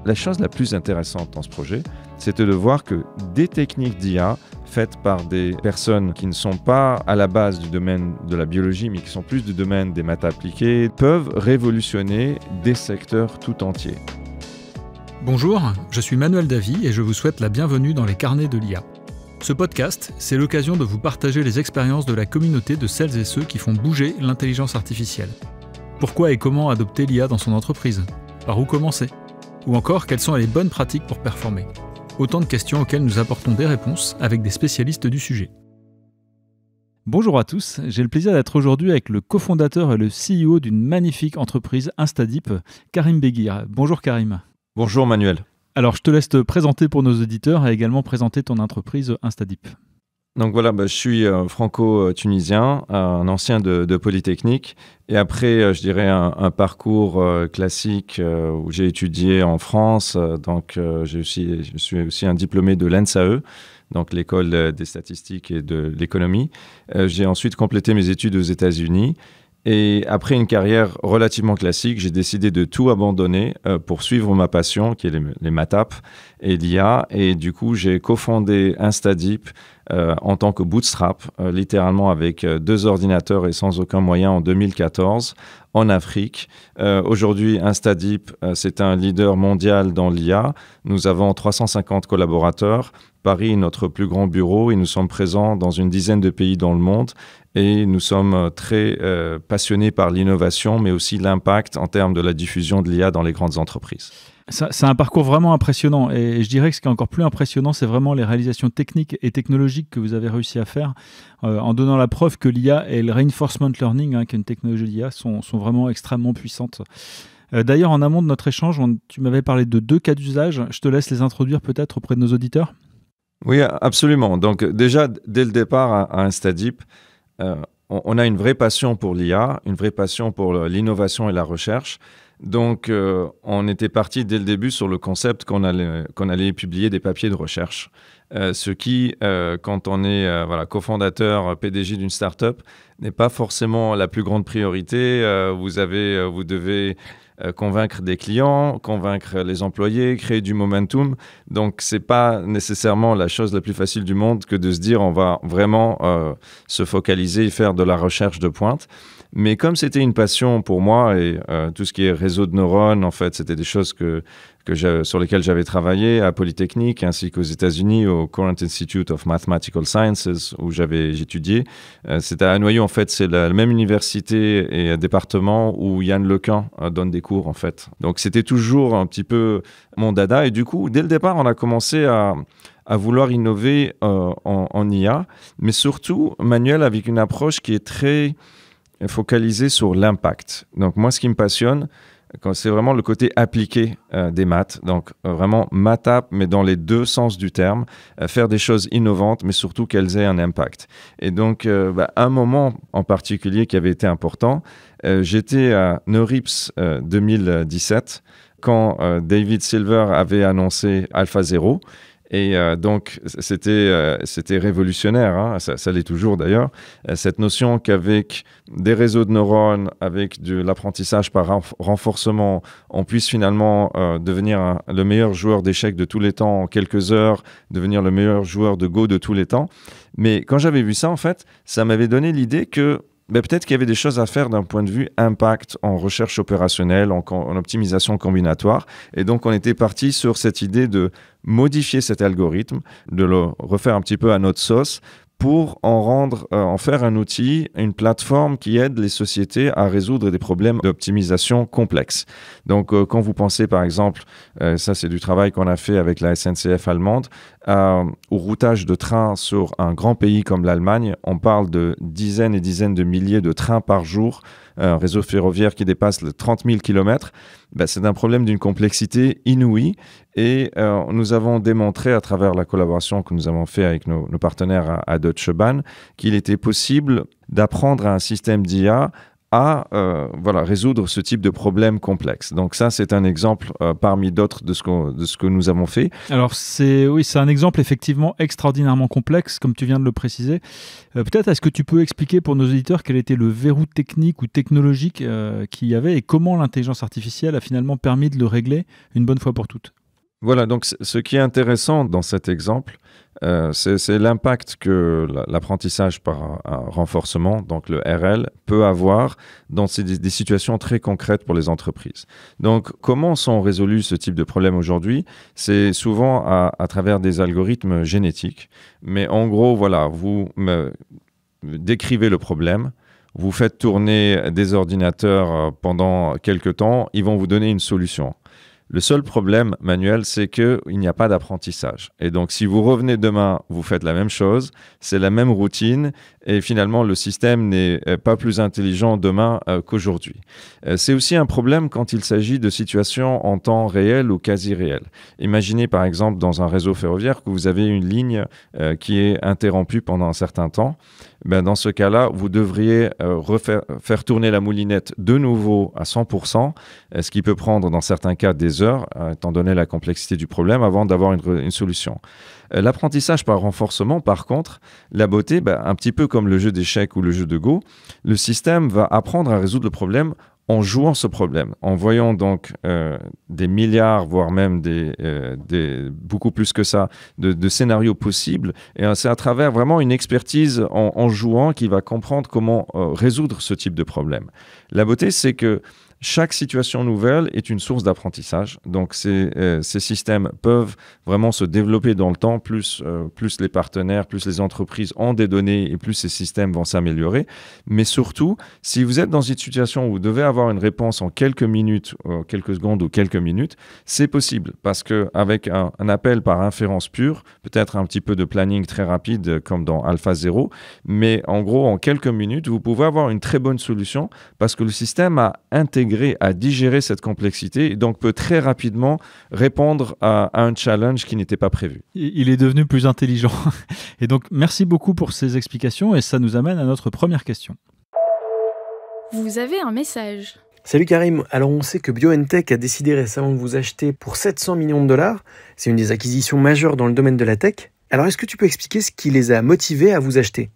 La chose la plus intéressante dans ce projet, c'était de voir que des techniques d'IA faites par des personnes qui ne sont pas à la base du domaine de la biologie, mais qui sont plus du domaine des maths appliquées, peuvent révolutionner des secteurs tout entiers. Bonjour, je suis Manuel Davy et je vous souhaite la bienvenue dans les carnets de l'IA. Ce podcast, c'est l'occasion de vous partager les expériences de la communauté de celles et ceux qui font bouger l'intelligence artificielle. Pourquoi et comment adopter l'IA dans son entreprise ? Par où commencer ? Ou encore, quelles sont les bonnes pratiques pour performer ? Autant de questions auxquelles nous apportons des réponses avec des spécialistes du sujet. Bonjour à tous, j'ai le plaisir d'être aujourd'hui avec le cofondateur et le CEO d'une magnifique entreprise Instadeep, Karim Beguir. Bonjour Karim. Bonjour Manuel. Alors je te laisse te présenter pour nos auditeurs et également présenter ton entreprise Instadeep. Donc voilà, je suis franco-tunisien, un ancien de Polytechnique. Et après, je dirais un parcours classique où j'ai étudié en France. Je suis aussi un diplômé de l'ENSAE, donc l'école des statistiques et de l'économie. J'ai ensuite complété mes études aux États-Unis. Et après une carrière relativement classique, j'ai décidé de tout abandonner pour suivre ma passion, qui est les maths et l'IA. Et du coup, j'ai cofondé Instadeep en tant que bootstrap, littéralement avec 2 ordinateurs et sans aucun moyen en 2014 en Afrique. Aujourd'hui, Instadeep, c'est un leader mondial dans l'IA. Nous avons 350 collaborateurs. Paris est notre plus grand bureau et nous sommes présents dans une dizaine de pays dans le monde. Et nous sommes très passionnés par l'innovation, mais aussi l'impact en termes de la diffusion de l'IA dans les grandes entreprises. C'est un parcours vraiment impressionnant et je dirais que ce qui est encore plus impressionnant, c'est vraiment les réalisations techniques et technologiques que vous avez réussi à faire en donnant la preuve que l'IA et le reinforcement learning, qui est une technologie d'IA, sont vraiment extrêmement puissantes. D'ailleurs, en amont de notre échange, tu m'avais parlé de 2 cas d'usage. Je te laisse les introduire peut-être auprès de nos auditeurs. Oui, absolument. Donc déjà, dès le départ à Instadeep, on a une vraie passion pour l'IA, une vraie passion pour l'innovation et la recherche. Donc, on était parti dès le début sur le concept qu'on allait publier des papiers de recherche. Ce qui, quand on est cofondateur, PDG d'une start-up, n'est pas forcément la plus grande priorité. Vous devez convaincre des clients, convaincre les employés, créer du momentum. Donc, ce n'est pas nécessairement la chose la plus facile du monde que de se dire on va vraiment se focaliser et faire de la recherche de pointe. Mais comme c'était une passion pour moi et tout ce qui est réseau de neurones, en fait, c'était des choses sur lesquelles j'avais travaillé à Polytechnique ainsi qu'aux États-Unis au Courant Institute of Mathematical Sciences où j'ai étudié. C'était à Noyau, en fait, c'est la même université et département où Yann Lequin donne des cours, en fait. Donc, c'était toujours un petit peu mon dada. Et du coup, dès le départ, on a commencé à vouloir innover en IA, mais surtout, Manuel, avec une approche qui est très focalisé sur l'impact. Donc moi, ce qui me passionne, c'est vraiment le côté appliqué des maths. Donc vraiment maths app, mais dans les 2 sens du terme, faire des choses innovantes, mais surtout qu'elles aient un impact. Et donc, un moment en particulier qui avait été important, j'étais à NeurIPS 2017 quand David Silver avait annoncé AlphaZero. Et donc, c'était révolutionnaire, ça l'est toujours d'ailleurs, cette notion qu'avec des réseaux de neurones, avec de l'apprentissage par renforcement, on puisse finalement devenir le meilleur joueur d'échecs de tous les temps en quelques heures, devenir le meilleur joueur de Go de tous les temps. Mais quand j'avais vu ça, en fait, ça m'avait donné l'idée que peut-être qu'il y avait des choses à faire d'un point de vue impact en recherche opérationnelle, en optimisation combinatoire. Et donc, on était parti sur cette idée de modifier cet algorithme, de le refaire un petit peu à notre sauce pour en faire un outil, une plateforme qui aide les sociétés à résoudre des problèmes d'optimisation complexes. Donc, quand vous pensez, par exemple, ça c'est du travail qu'on a fait avec la SNCF allemande, au routage de trains sur un grand pays comme l'Allemagne, on parle de dizaines et dizaines de milliers de trains par jour, un réseau ferroviaire qui dépasse les 30 000 km. C'est un problème d'une complexité inouïe et nous avons démontré à travers la collaboration que nous avons fait avec nos partenaires à Deutsche Bahn qu'il était possible d'apprendre à un système d'IA à résoudre ce type de problème complexe. Donc ça, c'est un exemple parmi d'autres de ce que nous avons fait. Alors c'est un exemple effectivement extraordinairement complexe, comme tu viens de le préciser. Peut-être est-ce que tu peux expliquer pour nos auditeurs quel était le verrou technique ou technologique qu'il y avait et comment l'intelligence artificielle a finalement permis de le régler une bonne fois pour toutes ? Voilà, donc ce qui est intéressant dans cet exemple, c'est l'impact que l'apprentissage par un renforcement, donc le RL, peut avoir dans des situations très concrètes pour les entreprises. Donc, comment sont résolus ce type de problème aujourd'hui? C'est souvent à travers des algorithmes génétiques. Mais en gros, voilà, vous me décrivez le problème, vous faites tourner des ordinateurs pendant quelques temps, ils vont vous donner une solution. Le seul problème, Manuel, c'est qu'il n'y a pas d'apprentissage. Et donc, si vous revenez demain, vous faites la même chose, c'est la même routine, et finalement, le système n'est pas plus intelligent demain qu'aujourd'hui. C'est aussi un problème quand il s'agit de situations en temps réel ou quasi réel. Imaginez, par exemple, dans un réseau ferroviaire, que vous avez une ligne qui est interrompue pendant un certain temps. Ben, dans ce cas-là, vous devriez faire tourner la moulinette de nouveau à 100%, ce qui peut prendre dans certains cas des heures, étant donné la complexité du problème, avant d'avoir une solution. L'apprentissage par renforcement, par contre, la beauté, un petit peu comme le jeu d'échecs ou le jeu de Go, le système va apprendre à résoudre le problème en jouant ce problème, en voyant donc des milliards, voire même beaucoup plus que ça, de scénarios possibles. Et c'est à travers vraiment une expertise en jouant qu'il va comprendre comment résoudre ce type de problème. La beauté, c'est que chaque situation nouvelle est une source d'apprentissage. Donc, ces systèmes peuvent vraiment se développer dans le temps. Plus les partenaires, plus les entreprises ont des données et plus ces systèmes vont s'améliorer. Mais surtout, si vous êtes dans une situation où vous devez avoir une réponse en quelques minutes, quelques secondes ou quelques minutes, c'est possible. Parce qu'avec un appel par inférence pure, peut-être un petit peu de planning très rapide comme dans AlphaZero, mais en gros, en quelques minutes, vous pouvez avoir une très bonne solution parce que le système a intégré, à digérer cette complexité et donc peut très rapidement répondre à un challenge qui n'était pas prévu. Il est devenu plus intelligent. Et donc, merci beaucoup pour ces explications et ça nous amène à notre première question. Vous avez un message. Salut Karim, alors on sait que BioNTech a décidé récemment de vous acheter pour 700 millions de dollars. C'est une des acquisitions majeures dans le domaine de la tech. Alors est-ce que tu peux expliquer ce qui les a motivés à vous acheter ?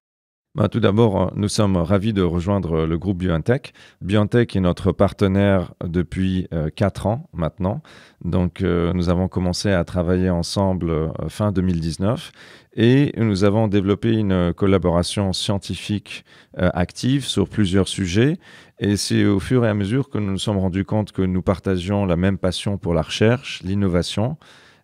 Tout d'abord, nous sommes ravis de rejoindre le groupe BioNTech. BioNTech est notre partenaire depuis 4 ans maintenant. Donc, nous avons commencé à travailler ensemble fin 2019 et nous avons développé une collaboration scientifique active sur plusieurs sujets. Et c'est au fur et à mesure que nous nous sommes rendus compte que nous partagions la même passion pour la recherche, l'innovation,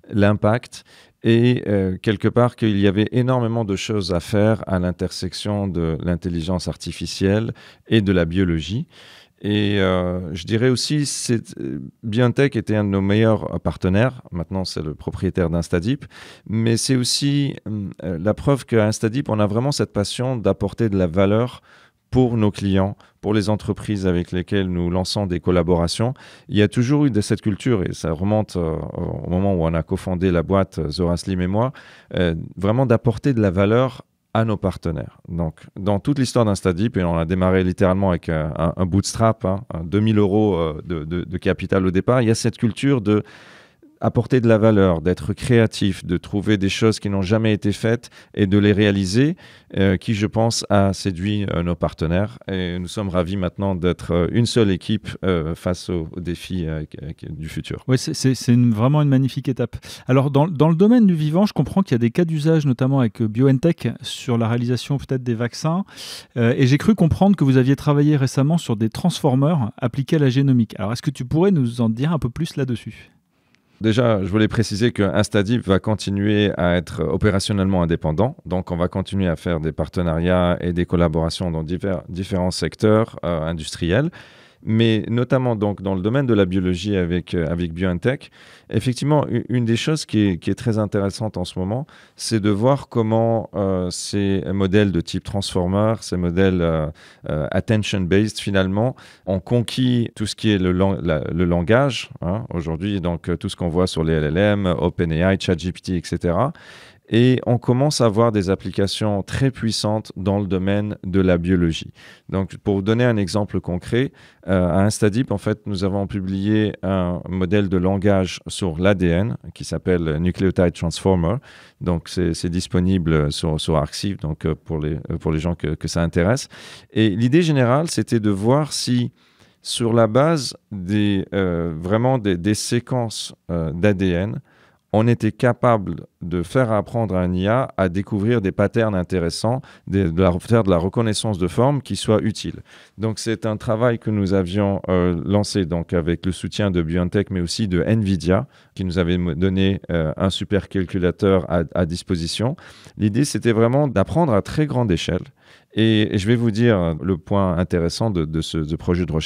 l'impact et quelque part qu'il y avait énormément de choses à faire à l'intersection de l'intelligence artificielle et de la biologie. Et je dirais aussi, BioNTech était un de nos meilleurs partenaires. Maintenant, c'est le propriétaire d'Instadeep. Mais c'est aussi la preuve qu'à Instadeep, on a vraiment cette passion d'apporter de la valeur pour nos clients, pour les entreprises avec lesquelles nous lançons des collaborations. Il y a toujours eu de cette culture, et ça remonte au moment où on a cofondé la boîte, Zora Slim et moi, vraiment d'apporter de la valeur à nos partenaires. Donc, dans toute l'histoire d'Instadeep, et on a démarré littéralement avec un bootstrap, 2000 € de capital au départ, il y a cette culture de apporter de la valeur, d'être créatif, de trouver des choses qui n'ont jamais été faites et de les réaliser, qui, je pense, a séduit nos partenaires. Et nous sommes ravis maintenant d'être une seule équipe face aux défis du futur. Oui, c'est vraiment une magnifique étape. Alors, dans le domaine du vivant, je comprends qu'il y a des cas d'usage, notamment avec BioNTech, sur la réalisation peut-être des vaccins. Et j'ai cru comprendre que vous aviez travaillé récemment sur des transformers appliqués à la génomique. Alors, est-ce que tu pourrais nous en dire un peu plus là-dessus ? Déjà, je voulais préciser que Instadeep va continuer à être opérationnellement indépendant. Donc, on va continuer à faire des partenariats et des collaborations dans différents secteurs industriels. Mais notamment donc, dans le domaine de la biologie avec BioNTech, effectivement, une des choses qui est très intéressante en ce moment, c'est de voir comment ces modèles de type Transformer, ces modèles attention-based finalement, ont conquis tout ce qui est le langage. Aujourd'hui, donc tout ce qu'on voit sur les LLM, OpenAI, ChatGPT, etc. Et on commence à voir des applications très puissantes dans le domaine de la biologie. Donc, pour vous donner un exemple concret, à Instadeep, en fait, nous avons publié un modèle de langage sur l'ADN qui s'appelle Nucleotide Transformer. Donc, c'est disponible sur Arxiv, donc pour les gens que ça intéresse. Et l'idée générale, c'était de voir si, sur la base vraiment des séquences d'ADN, on était capable de faire apprendre à un IA à découvrir des patterns intéressants, faire de la reconnaissance de forme qui soit utile. Donc, c'est un travail que nous avions lancé donc, avec le soutien de BioNTech, mais aussi de NVIDIA, qui nous avait donné un supercalculateur à disposition. L'idée, c'était vraiment d'apprendre à très grande échelle. Et je vais vous dire le point intéressant de ce projet de recherche.